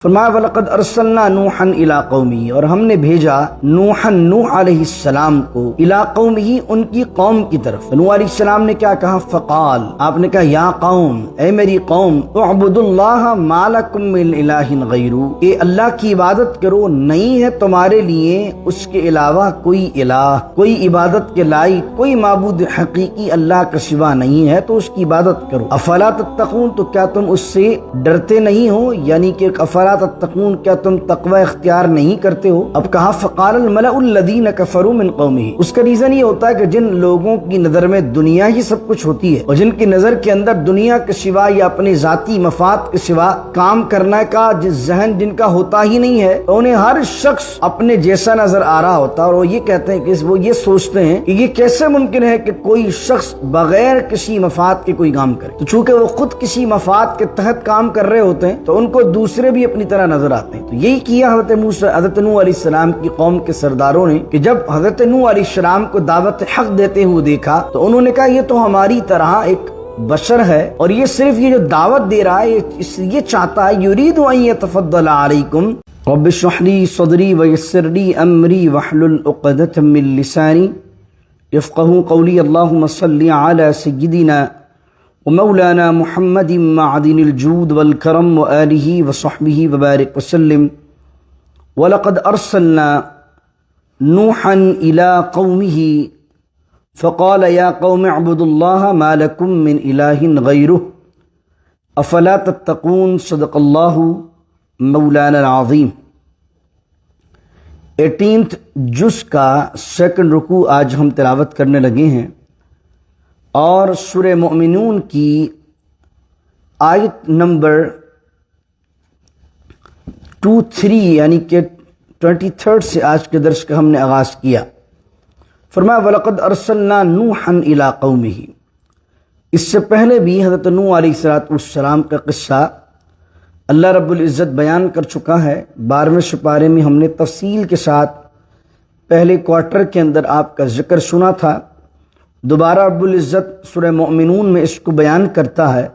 فرمایا وَلَقَدْ أَرْسَلْنَا نُوحًا إِلَىٰ قَوْمِهِ، اور ہم نے بھیجا نوح علیہ السلام کو إِلَىٰ قَوْمِهِ، ان کی قوم کی طرف۔ نوح علیہ السلام نے کیا کہا؟ فقال، آپ نے کہا یا قوم، اے میری قوم، اعبدوا اللہ ما لکم من الہ غیرہ، کہ اللہ کی عبادت کرو، نہیں ہے تمہارے لیے اس کے علاوہ کوئی الہ، کوئی عبادت کے لائق، کوئی معبود حقیقی اللہ کا سوا نہیں ہے، تو اس کی عبادت کرو۔ افلا تتقون، تو کیا تم اس سے ڈرتے نہیں ہو؟ یعنی کہ افلا تتقون، کیا تم تقوی اختیار نہیں کرتے ہو؟ اب کہا فقال الملأ الذین کفروا من قومہ، اس کا ریزن یہ ہوتا ہے کہ جن لوگوں کی نظر میں دنیا ہی سب کچھ ہوتی ہے، اور جن کی نظر کے اندر دنیا کے سوا یا اپنے ذاتی مفاد کے سوا کام کرنے کا ذہن جن کا ہوتا ہی نہیں ہے، تو انہیں ہر شخص اپنے جیسا نظر آ رہا ہوتا ہے، اور وہ یہ کہتے ہیں کہ وہ یہ سوچتے ہیں کہ یہ کیسے ممکن ہے کہ کوئی شخص بغیر کسی مفاد کے کوئی کام کرے۔ تو چونکہ وہ خود کسی مفاد کے تحت کام کر رہے ہوتے ہیں، تو ان کو دوسرے بھی اپنی طرح نظر آتے ہیں۔ تو یہی کیا حضرت نوح علیہ السلام کی قوم کے سرداروں نے، کہ جب حضرت نوح علیہ السلام کو دعوت حق دیتے ہوئے دیکھا تو انہوں نے کہا یہ تو ہماری طرح ایک بشر ہے، اور یہ صرف یہ جو دعوت دے رہا ہے یہ چاہتا ہے، یرید ان یتفضل علیکم رب اشرح لی صدری ویسر لی امری واحلل عقدۃ من لسانی یفقہوا قولی اللہم صل علی سیدنا ومولانا محمد معدن الجود والکرم وآلہ وصحبہ وبارک وسلم وَلَقَدْ أَرْسَلْنَا نُوحًا إِلَىٰ قَوْمِهِ فَقَالَ يَا قَوْمِ اعْبُدُوا اللَّهَ مَا لَكُم مِّنْ إِلَٰهٍ غَيْرُهُ أَفَلَا تَتَّقُونَ صدق اللہ مولانا العظیم۔ 18th جز کا سیکنڈ رکوع آج ہم تلاوت کرنے لگے ہیں، اور سورہ مؤمنون کی آیت نمبر 23 یعنی کہ 23 سے آج کے درس کا ہم نے آغاز کیا۔ فرمایا وَلَقَدْ أَرْسَلْنَا نُوحًا إِلَىٰ قَوْمِهِ، اس سے پہلے بھی حضرت نوح علیہ السلام کا قصہ اللہ رب العزت بیان کر چکا ہے۔ 12ویں سپارے میں ہم نے تفصیل کے ساتھ پہلے کوارٹر کے اندر آپ کا ذکر سنا تھا۔ دوبارہ رب العزت سورہ مؤمنون میں اس کو بیان کرتا ہے،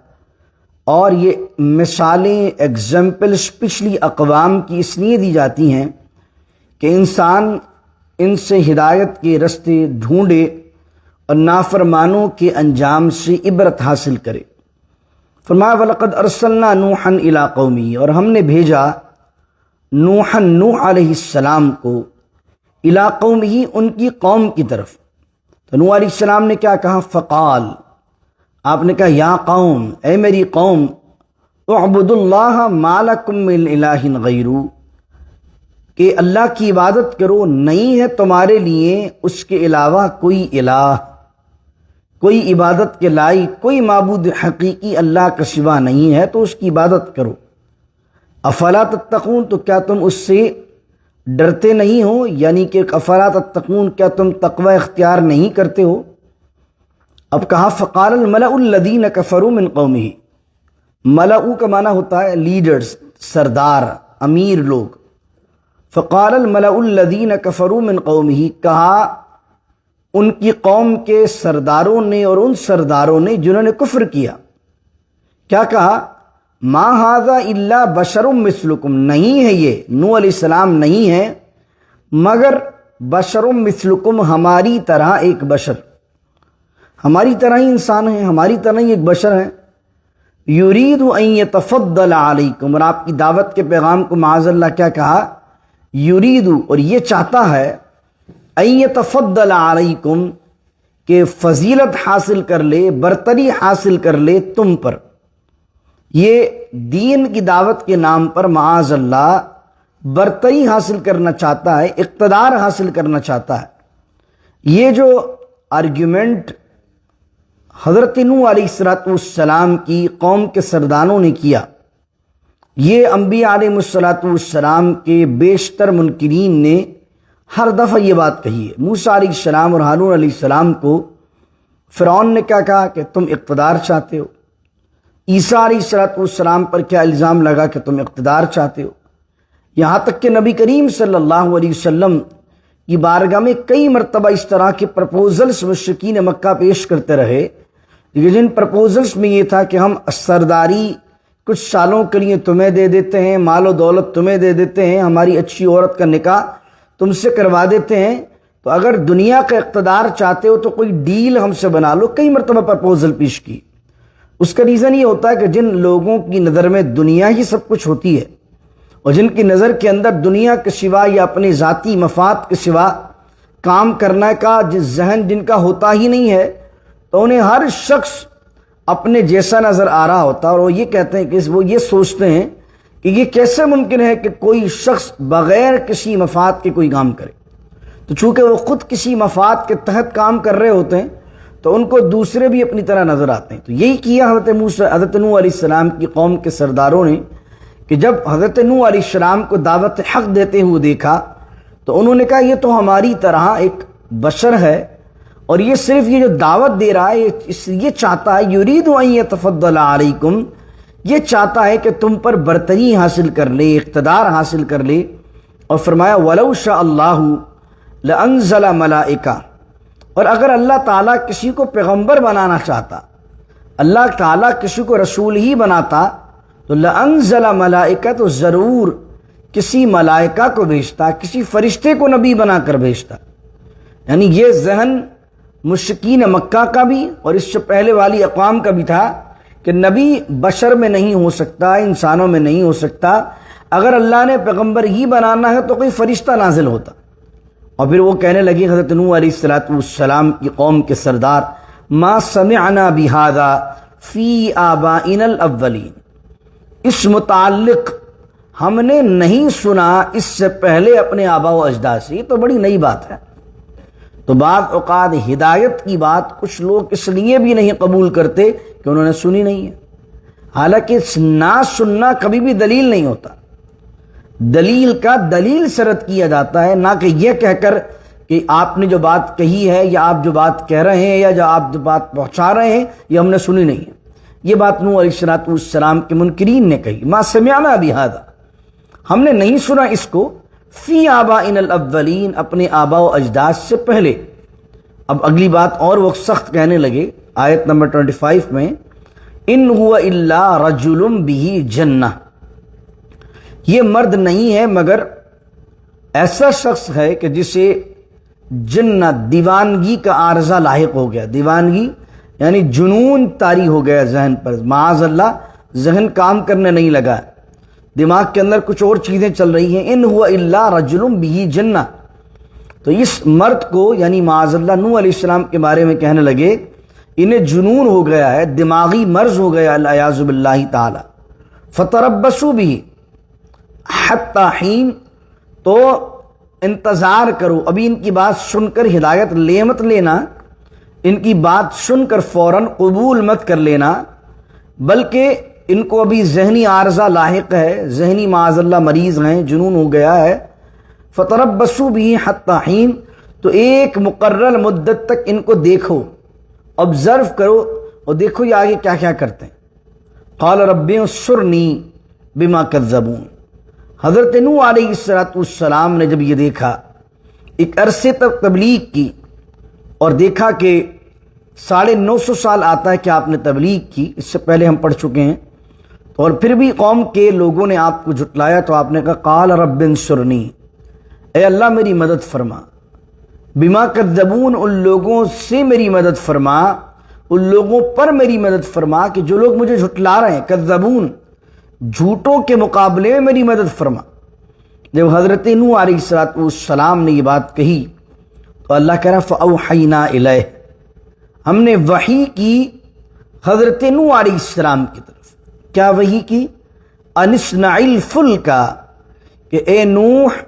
اور یہ مثالیں ایگزامپلس پچھلی اقوام کی اس لیے دی جاتی ہیں کہ انسان ان سے ہدایت کے رستے ڈھونڈے اور نافرمانوں کے انجام سے عبرت حاصل کرے۔ فرمایا وَلَقَدْ أَرْسَلْنَا نُوحًا إِلَىٰ قَوْمِهِ، اور ہم نے بھیجا نوح علیہ السلام کو إِلَىٰ قَوْمِهِ، ان کی قوم کی طرف۔ تو نوح علیہ السلام نے کیا کہا؟ فقال، آپ نے کہا یا قوم، اے میری قوم، اعبدوا اللہ ما لکم من الہ غیرہ، کہ اللہ کی عبادت کرو، نہیں ہے تمہارے لیے اس کے علاوہ کوئی الہ، کوئی عبادت کے لائق، کوئی معبود حقیقی اللہ کا سوا نہیں ہے، تو اس کی عبادت کرو۔ افلا تتقون، تو کیا تم اس سے ڈرتے نہیں ہو؟ یعنی کہ افلا تتقون، کیا تم تقوی اختیار نہیں کرتے ہو؟ اب کہا فقال الملأ الذین کفروا من قومہ، ملأ کا معنی ہوتا ہے لیڈرز، سردار، امیر لوگ۔ فقال الملأ الذین کفروا من قومہ، کہا ان کی قوم کے سرداروں نے اور ان سرداروں نے جنہوں نے کفر کیا، کیا کہا؟ ما ھذا الا بشر مثلکم، نہیں ہے یہ نوح علیہ السلام نہیں ہے مگر بشر مثلکم، ہماری طرح ایک بشر، ہماری طرح ہی انسان ہیں، ہماری طرح ہی ایک بشر ہیں۔ یرید ان یتفضل علیکم، اور آپ کی دعوت کے پیغام کو معاذ اللہ کیا کہا؟ یرید، اور یہ چاہتا ہے، ان یتفضل علیکم، کہ فضیلت حاصل کر لے، برتری حاصل کر لے تم پر۔ یہ دین کی دعوت کے نام پر معاذ اللہ برتری حاصل کرنا چاہتا ہے، اقتدار حاصل کرنا چاہتا ہے۔ یہ جو آرگیومنٹ حضرت نوح علیہ السلام کی قوم کے سرداروں نے کیا، یہ انبیاء علیہ السلام کے بیشتر منکرین نے ہر دفعہ یہ بات کہی ہے۔ موسیٰ علیہ السلام اور ہارون علیہ السلام کو فرعون نے کیا کہا کہ تم اقتدار چاہتے ہو؟ عیسیٰ علیہ السلام پر کیا الزام لگا کہ تم اقتدار چاہتے ہو؟ یہاں تک کہ نبی کریم صلی اللہ علیہ وسلم کی بارگاہ میں کئی مرتبہ اس طرح کے پرپوزلز مشرکین مکہ پیش کرتے رہے، لیکن جن پرپوزلز میں یہ تھا کہ ہم سرداری کچھ سالوں کے لیے تمہیں دے دیتے ہیں، مال و دولت تمہیں دے دیتے ہیں، ہماری اچھی عورت کا نکاح تم سے کروا دیتے ہیں، تو اگر دنیا کا اقتدار چاہتے ہو تو کوئی ڈیل ہم سے بنا لو۔ کئی مرتبہ پرپوزل پیش کی۔ اس کا ریزن یہ ہوتا ہے کہ جن لوگوں کی نظر میں دنیا ہی سب کچھ ہوتی ہے، اور جن کی نظر کے اندر دنیا کے سوا یا اپنے ذاتی مفاد کے سوا کام کرنے کا ذہن جن کا ہوتا ہی نہیں ہے، تو انہیں ہر شخص اپنے جیسا نظر آ رہا ہوتا ہے، اور وہ یہ کہتے ہیں کہ وہ یہ سوچتے ہیں کہ یہ کیسے ممکن ہے کہ کوئی شخص بغیر کسی مفاد کے کوئی کام کرے۔ تو چونکہ وہ خود کسی مفاد کے تحت کام کر رہے ہوتے ہیں تو ان کو دوسرے بھی اپنی طرح نظر آتے ہیں۔ تو یہی کیا حضرت نوح علیہ السلام کی قوم کے سرداروں نے، کہ جب حضرت نوح علیہ السلام کو دعوت حق دیتے ہوئے دیکھا تو انہوں نے کہا یہ تو ہماری طرح ایک بشر ہے، اور یہ صرف یہ جو دعوت دے رہا ہے یہ چاہتا ہے یرید ان یتفضل علیکم، یہ چاہتا ہے کہ تم پر برتری حاصل کر لے، اقتدار حاصل کر لے۔ اور فرمایا وَلَوْ شَاءَ اللَّهُ لَأَنزَلَ مَلَائِكَةً، اور اگر اللہ تعالیٰ کسی کو پیغمبر بنانا چاہتا، اللہ تعالیٰ کسی کو رسول ہی بناتا، تو لَأَنزَلَ مَلَائِكَةً، تو ضرور کسی ملائکہ کو بھیجتا، کسی فرشتے کو نبی بنا کر بھیجتا۔ یعنی یہ ذہن مشرکین مکہ کا بھی اور اس سے پہلے والی اقوام کا بھی تھا کہ نبی بشر میں نہیں ہو سکتا، انسانوں میں نہیں ہو سکتا، اگر اللہ نے پیغمبر ہی بنانا ہے تو کوئی فرشتہ نازل ہوتا۔ اور پھر وہ کہنے لگی حضرت نوح علیہ السلام کی قوم کے سردار، ما سمعنا بہذا فی آبائنا الاولین، اس متعلق ہم نے نہیں سنا اس سے پہلے اپنے آبا و اجداد سے، یہ تو بڑی نئی بات ہے۔ تو بعض اوقات ہدایت کی بات کچھ لوگ اس لیے بھی نہیں قبول کرتے کہ انہوں نے سنی نہیں ہے، حالانکہ نہ سننا کبھی بھی دلیل نہیں ہوتا۔ دلیل کا دلیل سرد کیا جاتا ہے، نہ کہ یہ کہہ کر کہ آپ نے جو بات کہی ہے یا آپ جو بات کہہ رہے ہیں یا جو آپ جو بات پہنچا رہے ہیں یہ ہم نے سنی نہیں ہے۔ یہ بات نوح علیہ السلام کے منکرین نے کہی، ما سمعنا بہذا، ہم نے نہیں سنا اس کو، فی آبائنا الاولین، اپنے آبا و اجداد سے پہلے۔ اب اگلی بات اور وہ سخت کہنے لگے آیت نمبر 25 میں، ان هو الا رجل به جنہ، یہ مرد نہیں ہے مگر ایسا شخص ہے کہ جسے جنہ، دیوانگی کا عارضہ لاحق ہو گیا۔ دیوانگی یعنی جنون طاری ہو گیا ذہن پر، معاذ اللہ ذہن کام کرنے نہیں لگا، دماغ کے اندر کچھ اور چیزیں چل رہی ہیں۔ ان هو الا رجل به جنہ، تو اس مرد کو یعنی معاذ اللہ نوح علیہ السلام کے بارے میں کہنے لگے انہیں جنون ہو گیا ہے، دماغی مرض ہو گیا العیاذ باللہ تعالی۔ فتربصوا به حتی حین، تو انتظار کرو، ابھی ان کی بات سن کر ہدایت لے مت لینا، ان کی بات سن کر فوراً قبول مت کر لینا، بلکہ ان کو ابھی ذہنی عارضہ لاحق ہے، ذہنی معاذ اللہ مریض ہیں، جنون ہو گیا ہے۔ فتربصوا به حتی حین، تو ایک مقرر مدت تک ان کو دیکھو، آبزرو کرو اور دیکھو یہ آگے کیا کیا کرتے ہیں۔ قال رب انصرنی بما کذبون، حضرت نوح علیہ السلام نے جب یہ دیکھا، ایک عرصے تک تبلیغ کی اور دیکھا کہ 950 سال آتا ہے کہ آپ نے تبلیغ کی، اس سے پہلے ہم پڑھ چکے ہیں، اور پھر بھی قوم کے لوگوں نے آپ کو جھٹلایا، تو آپ نے کہا قال رب انصرنی، اے اللہ میری مدد فرما، بما کذبون، ان لوگوں سے میری مدد فرما، ان لوگوں پر میری مدد فرما کہ جو لوگ مجھے جھٹلا رہے ہیں، کذبون، جھوٹوں کے مقابلے میں میری مدد فرما۔ جب حضرت نوح علیہ السلام نے یہ بات کہی تو اللہ کہہ رہا فَأَوْحَيْنَا إِلَيْهِ، ہم نے وحی کی حضرت نوح علیہ السلام کی طرف۔ کیا وحی کی؟ أَنِ اصْنَعِ الْفُلْكَ، کہ اے نوح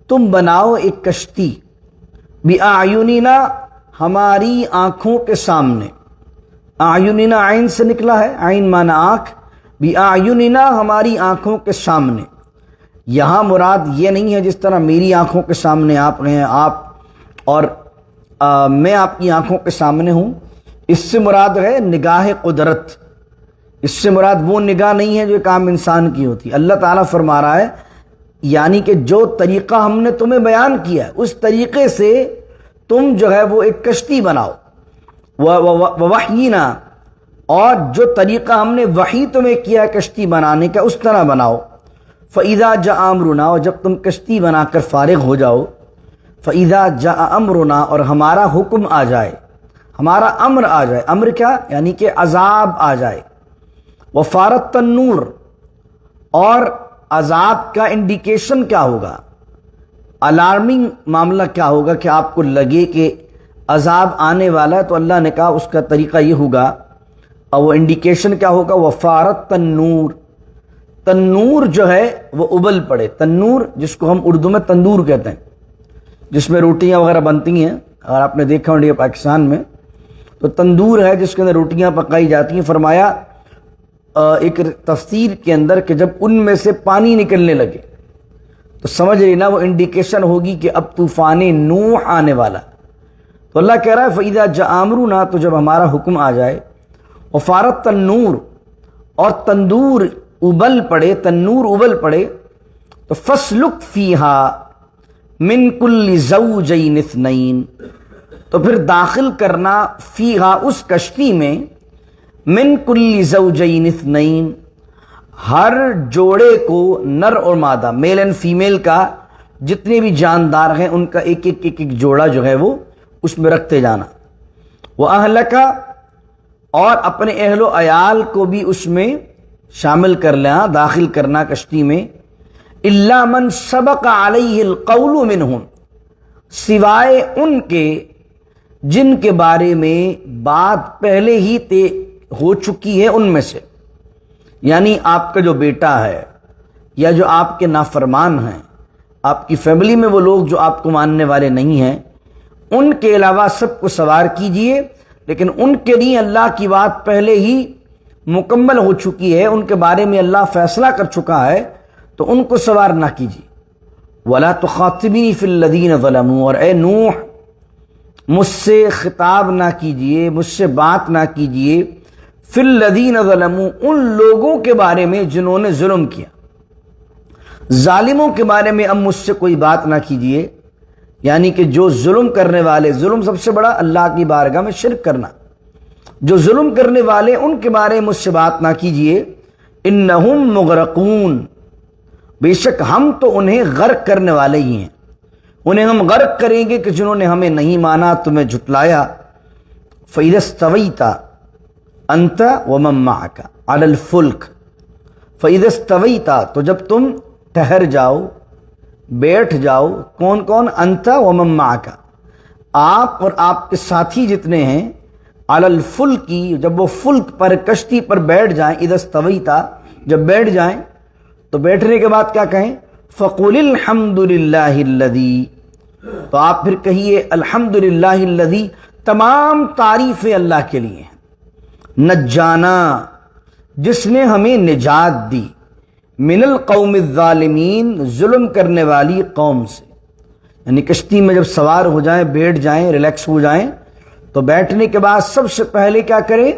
تم بناؤ ایک کشتی، بِأَعْيُنِنَا، ہماری آنکھوں کے سامنے۔ اعیننا عین سے نکلا ہے، عین معنی آنکھ، بِأَعْيُنِنَا ہماری آنکھوں کے سامنے۔ یہاں مراد یہ نہیں ہے جس طرح میری آنکھوں کے سامنے آپ ہیں، آپ اور میں آپ کی آنکھوں کے سامنے ہوں، اس سے مراد ہے نگاہ قدرت، اس سے مراد وہ نگاہ نہیں ہے جو ایک عام انسان کی ہوتی۔ اللہ تعالیٰ فرما رہا ہے یعنی کہ جو طریقہ ہم نے تمہیں بیان کیا ہے اس طریقے سے تم جو ہے وہ ایک کشتی بناؤ، وَوَحْيِنَا، اور جو طریقہ ہم نے وحی تمہیں کیا کشتی بنانے کا اس طرح بناؤ. فَإِذَا جَاءَ أَمْرُنَا، اور جب تم کشتی بنا کر فارغ ہو جاؤ. فَإِذَا جَاءَ أَمْرُنَا، اور ہمارا حکم آ جائے، ہمارا امر آ جائے. امر کیا؟ یعنی کہ عذاب آ جائے. وَفَارَتِ النُّورُ، اور عذاب کا انڈیکیشن کیا ہوگا، الارمنگ معاملہ کیا ہوگا کہ آپ کو لگے کہ عذاب آنے والا ہے. تو اللہ نے کہا اس کا طریقہ یہ ہوگا، اور وہ انڈیکیشن کیا ہوگا، وَفَارَتِ النُّورُ. تنور جو ہے وہ ابل پڑے. تنور جس کو ہم اردو میں تندور کہتے ہیں، جس میں روٹیاں وغیرہ بنتی ہیں. اگر آپ نے دیکھا ہو پاکستان میں تو تندور ہے جس کے اندر روٹیاں پکائی جاتی ہیں. فرمایا ایک تفسیر کے اندر کہ جب ان میں سے پانی نکلنے لگے تو سمجھ لینا وہ انڈیکیشن ہوگی کہ اب طوفان نوح آنے والا. تو اللہ کہہ رہا ہے فَإِذَا جَاءَ أَمْرُنَا، تو جب ہمارا حکم آ جائے. وَفَارَتِ النُّورُ، اور تندور ابل پڑے، تنور ابل پڑے. تو فَاسْلُكْ فِيهَا مِن كُلِّ زَوْجَيْنِ اثْنَيْنِ، تو پھر داخل کرنا فیہا اس کشتی میں، من کل زوجین اثنین، ہر جوڑے کو، نر اور مادہ، میل اینڈ فیمیل کا، جتنے بھی جاندار ہیں ان کا ایک ایک ایک ایک جوڑا جو ہے وہ اس میں رکھتے جانا. وَأَهْلَكَ، اور اپنے اہل و عیال کو بھی اس میں شامل کر لینا، داخل کرنا کشتی میں. إِلَّا مَنْ سَبَقَ عَلَيْهِ الْقَوْلُ مِنْهُمْ، سوائے ان کے جن کے بارے میں بات پہلے ہی طے ہو چکی ہے ان میں سے. یعنی آپ کا جو بیٹا ہے یا جو آپ کے نافرمان ہیں، آپ کی فیملی میں وہ لوگ جو آپ کو ماننے والے نہیں ہیں، ان کے علاوہ سب کو سوار کیجئے. لیکن ان کے لیے اللہ کی بات پہلے ہی مکمل ہو چکی ہے، ان کے بارے میں اللہ فیصلہ کر چکا ہے، تو ان کو سوار نہ کیجیے. وَلَا تُخَاطِبْنِي فِي الَّذِينَ ظَلَمُوا، اور اے نوح مجھ سے خطاب نہ کیجئے، مجھ سے بات نہ کیجئے، فِي الَّذِينَ ظَلَمُوا، ان لوگوں کے بارے میں جنہوں نے ظلم کیا. ظالموں کے بارے میں اب مجھ سے کوئی بات نہ کیجئے. یعنی کہ جو ظلم کرنے والے، ظلم سب سے بڑا اللہ کی بارگاہ میں شرک کرنا، جو ظلم کرنے والے ان کے بارے میں مجھ سے بات نہ کیجئے. اِنَّهُمْ مُغْرَقُونَ، بے شک ہم تو انہیں غرق کرنے والے ہی ہیں، انہیں ہم غرق کریں گے کہ جنہوں نے ہمیں نہیں مانا، تمہیں جھٹلایا. فَإِذَا اسْتَوَيْتَ أَنْتَ وَمَن مَّعَكَ عَلَى الْفُلْكِ، فَإِذَا اسْتَوَيْتَ، تو جب تم ٹھہر جاؤ، بیٹھ جاؤ. کون کون؟ انت ومن معک، آپ اور آپ کے ساتھی جتنے ہیں. علی الفلک، جب وہ فلک پر، کشتی پر بیٹھ جائیں. اذا استویت، جب بیٹھ جائیں تو بیٹھنے کے بعد کیا کہیں؟ فقل الحمد للہ الذی، تو آپ پھر کہیے الحمد للہ الذی، تمام تعریفیں اللہ کے لیے ہیں. نجانا، جس نے ہمیں نجات دی. من القوم الظالمین، ظلم کرنے والی قوم سے. یعنی کشتی میں جب سوار ہو جائیں، بیٹھ جائیں، ریلیکس ہو جائیں، تو بیٹھنے کے بعد سب سے پہلے کیا کریں؟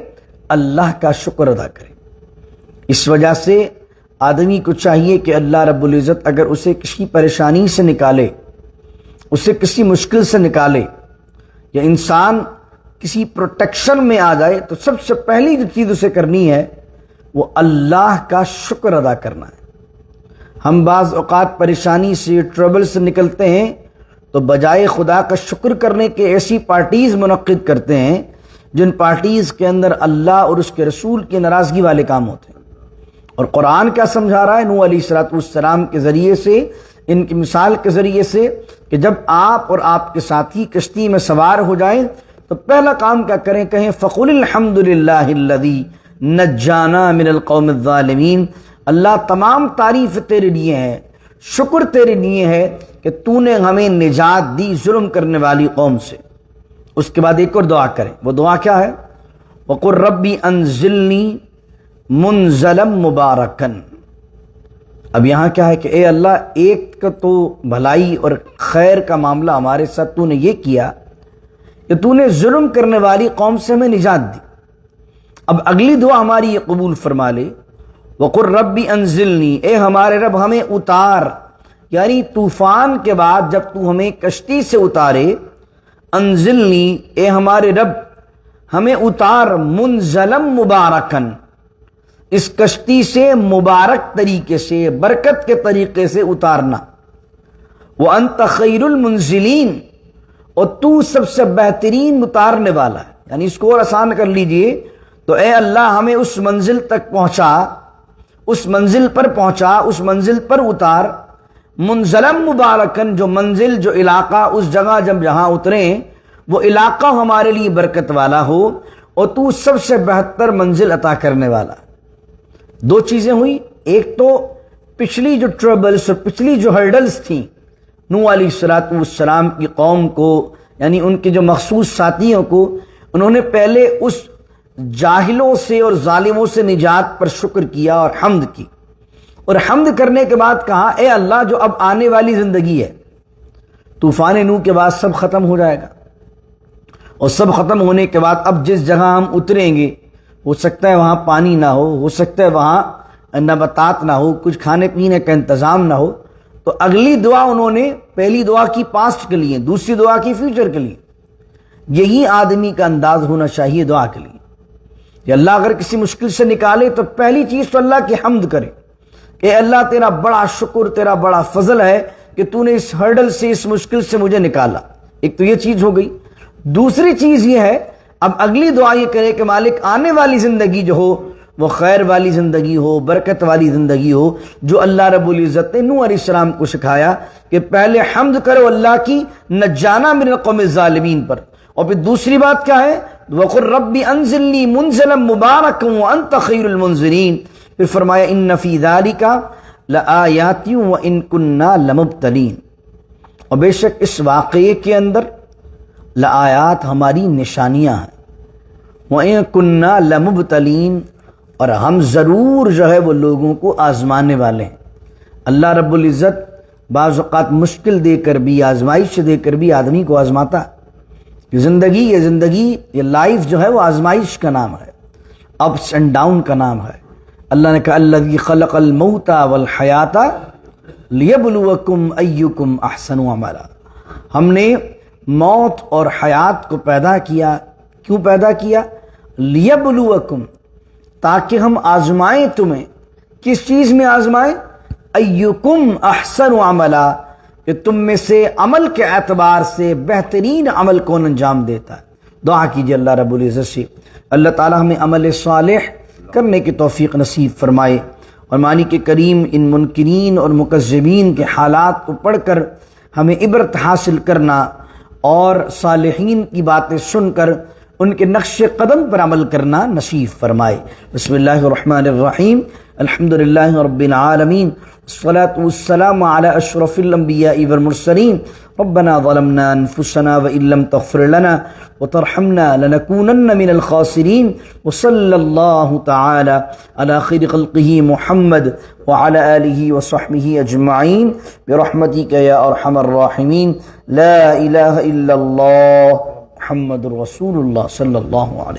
اللہ کا شکر ادا کریں. اس وجہ سے آدمی کو چاہیے کہ اللہ رب العزت اگر اسے کسی پریشانی سے نکالے، اسے کسی مشکل سے نکالے، یا انسان کسی پروٹیکشن میں آ جائے، تو سب سے پہلی جو چیز اسے کرنی ہے وہ اللہ کا شکر ادا کرنا ہے. ہم بعض اوقات پریشانی سے، ٹربل سے نکلتے ہیں تو بجائے خدا کا شکر کرنے کے ایسی پارٹیز منعقد کرتے ہیں جن پارٹیز کے اندر اللہ اور اس کے رسول کی ناراضگی والے کام ہوتے ہیں. اور قرآن کیا سمجھا رہا ہے نوح علیہ السلام کے ذریعے سے، ان کی مثال کے ذریعے سے، کہ جب آپ اور آپ کے ساتھی کشتی میں سوار ہو جائیں تو پہلا کام کیا کریں؟ کہیں فقل الحمد للہ الذی نجانا من القوم الظالمین، اللہ تمام تعریف تیرے لیے ہے، شکر تیرے لیے ہے کہ تو نے ہمیں نجات دی ظلم کرنے والی قوم سے. اس کے بعد ایک اور دعا کریں. وہ دعا کیا ہے؟ وَقُلْ رَبِّ أَنزِلْنِي مُنزَلًا مُبَارَكًا. اب یہاں کیا ہے کہ اے اللہ، ایک تو بھلائی اور خیر کا معاملہ ہمارے ساتھ تو نے یہ کیا کہ تو نے ظلم کرنے والی قوم سے ہمیں نجات دی. اب اگلی دعا ہماری یہ قبول فرما لے. وَقُلْ رَبِّ أَنزِلْنِي، اے ہمارے رب ہمیں اتار. یعنی طوفان کے بعد جب تو ہمیں کشتی سے اتارے، انزلنی، اے ہمارے رب ہمیں اتار منزلم مبارکن، اس کشتی سے مبارک طریقے سے، برکت کے طریقے سے اتارنا۔ وَأَنْتَ خَيْرُ الْمُنزِلِينَ، اور تو سب سے بہترین اتارنے والا ہے۔ یعنی اس کو اور آسان کر لیجئے تو اے اللہ ہمیں اس منزل تک پہنچا، اس منزل پر پہنچا، اس منزل پر اتار، منزلم مبارکن، جو منزل، جو علاقہ، اس جگہ جب جہاں اتریں وہ علاقہ ہمارے لیے برکت والا ہو، اور تو سب سے بہتر منزل عطا کرنے والا۔ دو چیزیں ہوئی، ایک تو پچھلی جو ٹربلز اور پچھلی جو ہرڈلز تھیں نوح علیہ السلام کی قوم کو، یعنی ان کے جو مخصوص ساتھیوں کو، انہوں نے پہلے اس جاہلوں سے اور ظالموں سے نجات پر شکر کیا اور حمد کی، اور حمد کرنے کے بعد کہا اے اللہ جو اب آنے والی زندگی ہے، طوفان نوح کے بعد سب ختم ہو جائے گا، اور سب ختم ہونے کے بعد اب جس جگہ ہم اتریں گے ہو سکتا ہے وہاں پانی نہ ہو سکتا ہے وہاں نباتات نہ ہو، کچھ کھانے پینے کا انتظام نہ ہو، تو اگلی دعا انہوں نے، پہلی دعا کی پاسٹ کے لیے، دوسری دعا کی فیوچر کے لیے۔ یہی آدمی کا انداز ہونا چاہیے دعا کے لیے کہ اللہ اگر کسی مشکل سے نکالے تو پہلی چیز تو اللہ کی حمد کرے کہ اللہ تیرا بڑا شکر، تیرا بڑا فضل ہے کہ تو نے اس ہرڈل سے، اس مشکل سے مجھے نکالا۔ ایک تو یہ چیز ہو گئی۔ دوسری چیز یہ ہے، اب اگلی دعا یہ کرے کہ مالک آنے والی زندگی جو ہو وہ خیر والی زندگی ہو، برکت والی زندگی ہو، جو اللہ رب العزت نے نوح علیہ السلام کو سکھایا کہ پہلے حمد کرو اللہ کی نجانا من القوم الظالمین پر۔ اور پھر دوسری بات کیا ہے؟ وَقُلْ رَبِّ أَنزِلْنِي مُنزِلًا مُبَارَكًا وَأَنْتَ خَيْرُ الْمُنزِلِينَ۔ پھر فرمایا إِنَّ فِي ذَلِكَ لَآيَاتٍ وَإِن كُنَّا لَمُبْتَلِينَ، اور بے شک اس واقعے کے اندر لآیات ہماری نشانیاں ہیں، وَإِن كُنَّا لَمُبْتَلِينَ، اور ہم ضرور جو ہے وہ لوگوں کو آزمانے والے ہیں۔ اللہ رب العزت بعض اوقات مشکل دے کر بھی، آزمائش دے کر بھی آدمی کو آزماتا ہے۔ یہ زندگی، یہ لائف جو ہے وہ آزمائش کا نام ہے، اپس اینڈ ڈاؤن کا نام ہے۔ اللہ نے کہا الذی خلق الموت والحیات لیبلوکم ایکم احسن عملا، ہم نے موت اور حیات کو پیدا کیا۔ کیوں پیدا کیا؟ لیبلوکم، تاکہ ہم آزمائیں تمہیں۔ کس چیز میں آزمائیں؟ ایکم احسن عملا، کہ تم میں سے عمل کے اعتبار سے بہترین عمل کون انجام دیتا ہے۔ دعا کیجیے اللہ رب العزت سے اللہ تعالی ہمیں عمل صالح کرنے کی توفیق نصیب فرمائے، اور مالک کریم ان منکرین اور مکذبین کے حالات کو پڑھ کر ہمیں عبرت حاصل کرنا، اور صالحین کی باتیں سن کر ان کے نقش قدم پر عمل کرنا نصیب فرمائے۔ بسم اللہ الرحمن الرحیم، الحمدللہ رب العالمین، والصلاة والسلام على اشرف الانبیاء والمرسلین۔ ربنا ظلمنا انفسنا وان لم تغفر لنا وترحمنا لنكونن من الخاسرین، وصلی اللہ تعالی على خیر خلقہ محمد وعلى آلہ وصحبہ اجمعین برحمتک یا ارحم الراحمین۔ لا الہ الا اللہ محمد رسول اللہ صلی اللہ علیہ وسلم۔